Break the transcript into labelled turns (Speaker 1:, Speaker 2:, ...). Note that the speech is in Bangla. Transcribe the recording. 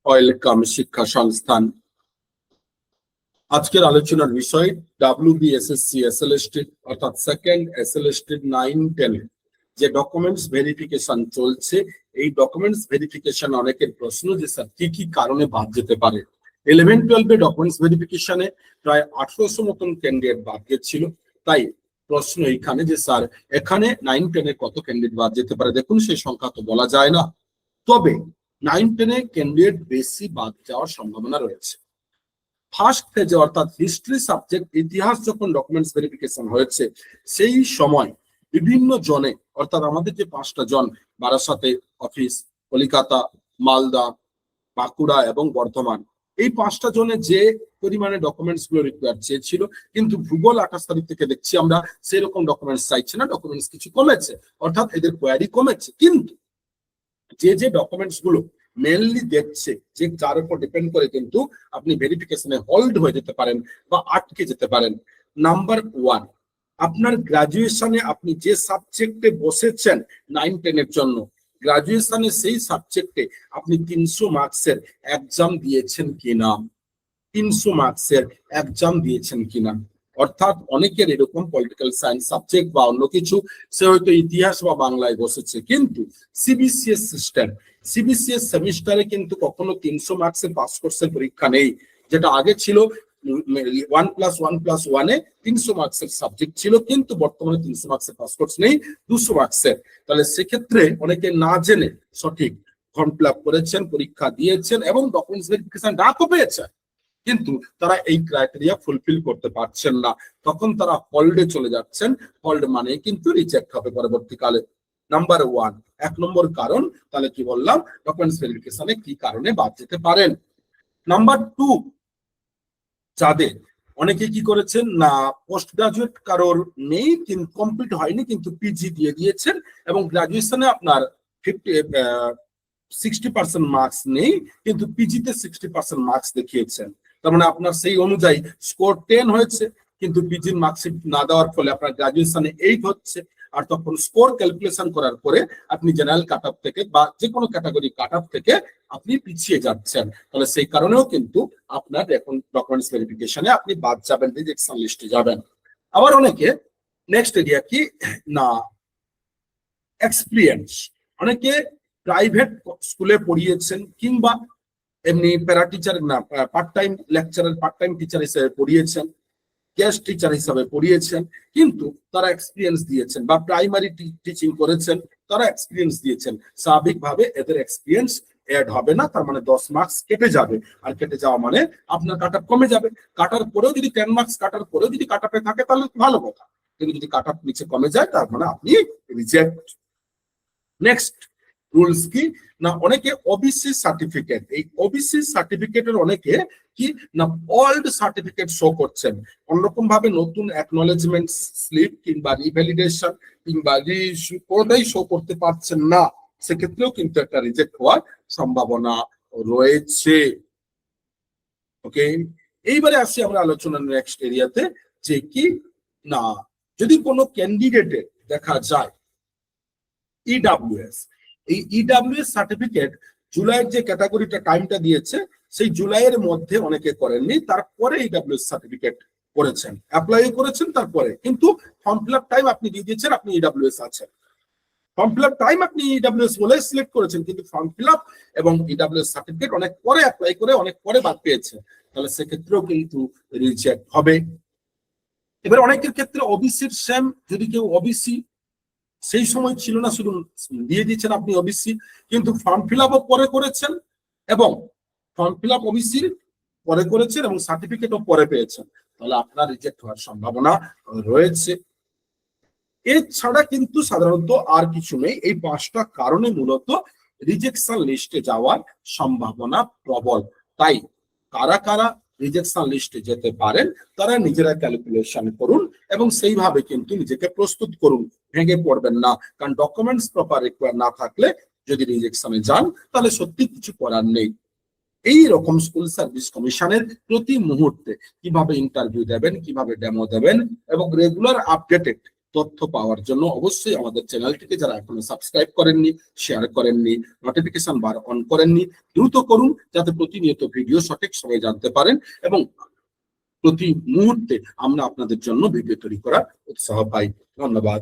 Speaker 1: ওয়েলকাম শিক্ষা সংস্থান। আজকের আলোচনার বিষয় WBSSC SLST অর্থাৎ সেকেন্ড SLST 9-10 যে ডকুমেন্টস ভেরিফিকেশন চলছে। এই ডকুমেন্টস ভেরিফিকেশন অনেকের প্রশ্ন যে স্যার কি কি কারণে বাদ যেতে পারে। 11-12 ডকুমেন্টস ভেরিফিকেশনে প্রায় 1800 মতন ক্যান্ডিডেট বাদ গেছিল। তাই প্রশ্ন এইখানে যে স্যার এখানে 9-10 কত ক্যান্ডিডেট বাদ যেতে পারে। দেখুন সেই সংখ্যা তো বলা যায় না, তবে 9-10 ক্যান্ডিডেট বেশি বাদ যাওয়ার সম্ভাবনা রয়েছে। ফার্স্ট ফেজে অর্থাৎ হিস্ট্রি সাবজেক্ট ইতিহাস যখন ডকুমেন্টস ভেরিফিকেশন হয়েছে সেই সময় বিভিন্ন জনে অর্থাৎ আমাদের যে 5টা জন বারাসাতে অফিস, কলিকাতা, মালদা, বাঁকুড়া এবং বর্ধমান, এই 5টা জনে যে পরিমাণে ডকুমেন্টস গুলো রিকোয়ার চেয়েছিল, কিন্তু ভূগোল 28 তারিখ থেকে দেখছি আমরা সেরকম ডকুমেন্টস চাইছে না, ডকুমেন্টস কিছু কমেছে, অর্থাৎ এদের কোয়ারি কমেছে। কিন্তু যে ডকুমেন্টস গুলো মেনলি দেখছে যে যার উপর ডিপেন্ড করে কিন্তু আপনি ভেরিফিকেশনে হোল্ড হয়ে যেতে পারেন বা আটকে যেতে পারেন। নাম্বার 1, আপনার গ্রাজুয়েশনে আপনি যে সাবজেক্টে বসেছেন 9-10 এর জন্য, গ্রাজুয়েশনে সেই সাবজেক্টে আপনি 300 মার্কসের এক্সাম দিয়েছেন কিনা, 300 মার্কসের এক্সাম দিয়েছেন কিনা। অর্থাৎ অনেকের এরকম পলিটিক্যাল সায়েন্স সাবজেক্ট বা অন্য কিছু, সে হয়তো ইতিহাস বা বাংলায় বসেছে, কিন্তু সিবিসিএস সিস্টেম, সিবিসিএস সেমিস্টারে কিন্তু কখনো 300 মার্কসের পাস কোর্সের পরীক্ষা নেই। যেটা আগে ছিল 1+1+1-এ 300 মার্কসের সাবজেক্ট ছিল, কিন্তু বর্তমানে 300 মার্কসের পাস কোর্স নেই, 200 মার্কসের। তাহলে সেক্ষেত্রে অনেকে না জেনে সঠিক ফর্ম ফিল আপ করেছেন, পরীক্ষা দিয়েছেন এবং ডকুমেন্টস ভেরিফিকেশন ডাকও পেয়েছেন, কিন্তু তারা এই ক্রাইটেরিয়া ফুলফিল করতে পারছেন না। তখন তারা হল্ডে চলে যাচ্ছেন। হল্ড মানে কিন্তু রিজেক্ট হবে পরবর্তীকালে। নাম্বার 1, 1 নম্বর কারণ। তাহলে কি বললাম, ডকুমেন্টস ভেরিফিকেশনে কি কারণে বাদ যেতে পারেন। নাম্বার 2, যাদের অনেকে কি করেছেন না, পোস্ট গ্রাজুয়েট কারোর নেই, কিন্তু কমপ্লিট হয়নি, কিন্তু পিজি দিয়ে দিয়েছেন এবং গ্রাজুয়েশনে আপনার 60% মার্কস নেই, কিন্তু পিজিতে 60% মার্কস দেখিয়েছেন। তার মানে আপনার সেই অনুযায়ী স্কোর 10 হয়েছে, কিন্তু পিজির মার্কশিট না দেওয়ার ফলে আপনার গ্রাজুয়েশনে 8 হচ্ছে। আর তখন স্কোর ক্যালকুলেশন করার পরে আপনি জেনারেল কাট অফ থেকে বা যে কোনো ক্যাটাগরি কাট অফ থেকে আপনি পিছিয়ে যাচ্ছেন। তাহলে সেই কারণেও কিন্তু আপনার এখন ডকুমেন্টস ভেরিফিকেশনে আপনি বাদ যাবেন, রিজেকশন লিস্টে যাবেন। আবার অনেকে নেক্সট এরিয়া কি না, এক্সপিরিয়েন্স। অনেকে প্রাইভেট স্কুলে পড়িয়েছেন কিংবা এমনি প্যারা টিচার না, part time lecturer, part time teacher হিসেবে পড়িয়েছেন, গেস্ট টিচার হিসেবে পড়িয়েছেন, কিন্তু তারা এক্সপিরিয়েন্স দিয়েছেন বা প্রাইমারি টিচিং করেছেন, তারা এক্সপিরিয়েন্স দিয়েছেন। স্বাভাবিকভাবে এদের এক্সপিরিয়েন্স অ্যাড হবে না, তার মানে 10 মার্কস কেটে যাবে। আর কেটে যাওয়া মানে আপনার কাট অফ কমে যাবে। কাটার পরেও যদি 10 মার্কস কাটার পরেও যদি কাট অফে থাকে তাহলে ভালো কথা, কিন্তু যদি কাট অফ নিচে কমে যায় তার মানে আপনি রিজেক্ট। নেক্সট রুলস কি না, অনেকে ওবিসি সার্টিফিকেট, এই ওবিসি সার্টিফিকেটের অনেকে কি না ওল্ড সার্টিফিকেট শো করছেন, অন্যরকম ভাবে নতুন অ্যাকনলেজমেন্ট স্লিপ কিংবা রিভ্যালিডেশন কিংবা রিইস্যু কোনটাই শো করতে পারছেন না। সেক্ষেত্রেও কিন্তু একটা রিজেক্ট হওয়ার সম্ভাবনা রয়েছে। ওকে, এইবারে আসি আমরা আলোচনার নেক্সট এরিয়াতে, যে কি না যদি কোনো ক্যান্ডিডেটের দেখা যায় ইডব্লিউএস, এই ইডব্লিউএস সার্টিফিকেট জুলাইয়ের যে ক্যাটাগরিটা টাইমটা দিয়েছে সেই জুলাইয়ের মধ্যে অনেকে করেননি, তারপরে ইডব্লিউএস সার্টিফিকেট করেছেন, অ্যাপ্লাই করেছেন, তারপরে কিন্তু ফর্ম ফিল আপ টাইম আপনি দিয়ে দিয়েছেন আপনি ইডব্লিউএস আছেন, ফর্ম ফিল আপ টাইম আপনি ইডব্লিউএস বলে সিলেক্ট করেছেন, কিন্তু ফর্ম ফিল আপ এবং ইডব্লিউএস সার্টিফিকেট অনেক পরে অ্যাপ্লাই করে অনেক পরে বাদ পেয়েছে, তাহলে সেক্ষেত্রেও কিন্তু রিজেক্ট হবে। এবার অনেকের ক্ষেত্রে ওবিসির সেম, যদি কেউ ওবিসি সেই সময় ছিল না, শুধু দিয়ে দিয়েছেন আপনি ওবিসি, কিন্তু ফর্ম ফিল আপও পরে করেছেন এবং ফর্ম ফিল আপ ওবিসির পরে করেছেন এবং সার্টিফিকেটও পরে পেয়েছেন, তাহলে আপনার রিজেক্ট হওয়ার সম্ভাবনা রয়েছে। এছাড়া কিন্তু সাধারণত আর কিছু নেই। এই 5টা কারণে মূলত রিজেকশন লিস্টে যাওয়ার সম্ভাবনা প্রবল। তাই কারা কারা রিজেকশন লিস্টে যেতে পারেন তারা নিজেরা ক্যালকুলেশন করুন এবং সেইভাবে কিন্তু নিজেকে প্রস্তুত করুন, ভেঙে পড়বেন না। কারণ ডকুমেন্টস প্রপার রিকোয়ার না থাকলে যদি রিজেকশনে যান তাহলে সত্যি কিছু করার নেই। এই রকম স্কুল সার্ভিস কমিশনের প্রতি মুহূর্তে কিভাবে ইন্টারভিউ দেবেন, কিভাবে ডেমো দেবেন এবং রেগুলার আপডেটেড তথ্য পাওয়ার জন্য অবশ্যই আমাদের চ্যানেলটিকে যারা এখনো সাবস্ক্রাইব করেননি, শেয়ার করেননি, নোটিফিকেশন বার অন করেননি, দ্রুত করুন যাতে প্রতিনিয়ত ভিডিও সঠিক সময়ে জানতে পারেন এবং প্রতি মুহূর্তে আমরা আপনাদের জন্য ভিডিও তৈরি করার উৎসাহ পাই। ধন্যবাদ।